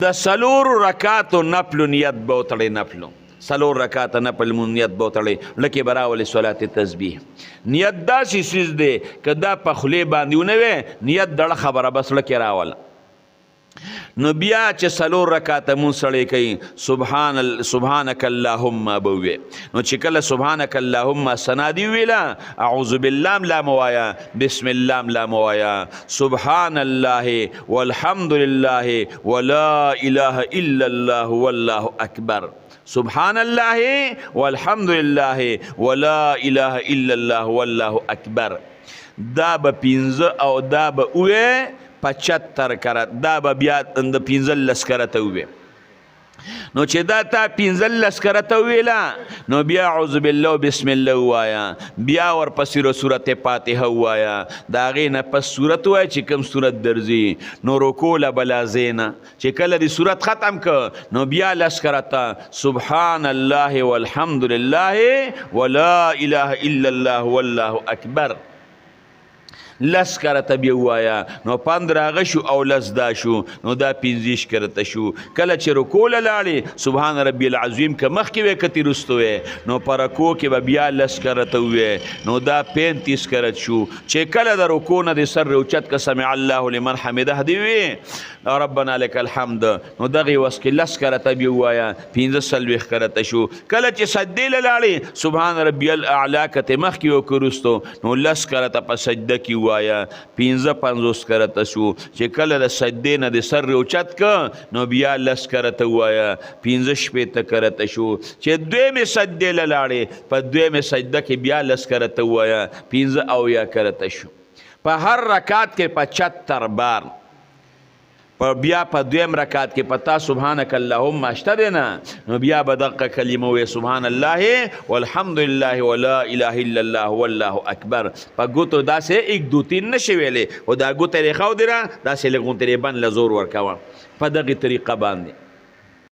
د سلور رکاتو نفلو نیت به وتړئ نفلو سلور رکاته نفل مون نیت به وتړئ لکې به راولئ صلات تسبیح نیت داسې څیز دی که دا په خولې باندې ونه وی نیت دړه خبره بس لکې راوله نو بیا چې سلور رکاته مون سړی کوي سبحانک اللهم به ووی نو چې کله سبحانک اللهم ثنا دي ویله اعوذ بالله لا موایا بسم الله لا موایا سبحان الله والحمد لله ولا اله الا الله والله اکبر سبحان الله والحمد لله ولا اله الا الله والله اکبر دا به پنځه او دا به اوه 75 کرت دا به بیا د 15 کرته وي نو چې دا تا 15 کرته ویلا نو بیا اعوذ بالله بسم الله وایا بیا ورپسې سورت فاتحه وایا دا غې نه پس سورت وای چې کوم سورت درځي نو رکوع له بلازینا چې کله دی سورت ختم ک نو بیا لسکرته سبحان الله والحمد لله ولا اله الا الله والله اکبر لس کرته بیا وایا نو 15 شو او لس دا شو نو دا 15 کرته شو کله چې رکوع لاړې سبحان ربي العظیم که مخکې وې کتی رستو نو پر رکوع کې به بیا لس کرته وې نو دا 35 کرت شو چې کله د رکوع نه د سر اوچت که سمع الله لمن حمده دی وې ربنا لك الحمد نو دغه وس کې لس کرته بیا وایا 15 کرته شو کله چې سجدې لاړې سبحان ربي الاعلى کته مخکې وکړستو نو لس کرته په سجده کې وایا 55 کرته شو چې کله د سجدې نه د سر اوچت ک نو بیا لس کرته وایا 15 کرته شو چې دویمه سجدې لاړې په دویمه سجده کې بیا لس کرته وایا 15 کرته شو په هر رکعت کې 75 بار بیا په دویم رکعت کې پتا سبحانك اللهم اشته دینا نو بیا بدقه کلمه وی سبحان الله والحمد لله ولا اله الا الله والله اکبر په ګوتو داسې 1 2 3 نشي ویلې او دا ګوتې خو دیره داسې لګون ترې بن لزور ورکاوه په دغه طریقه باندې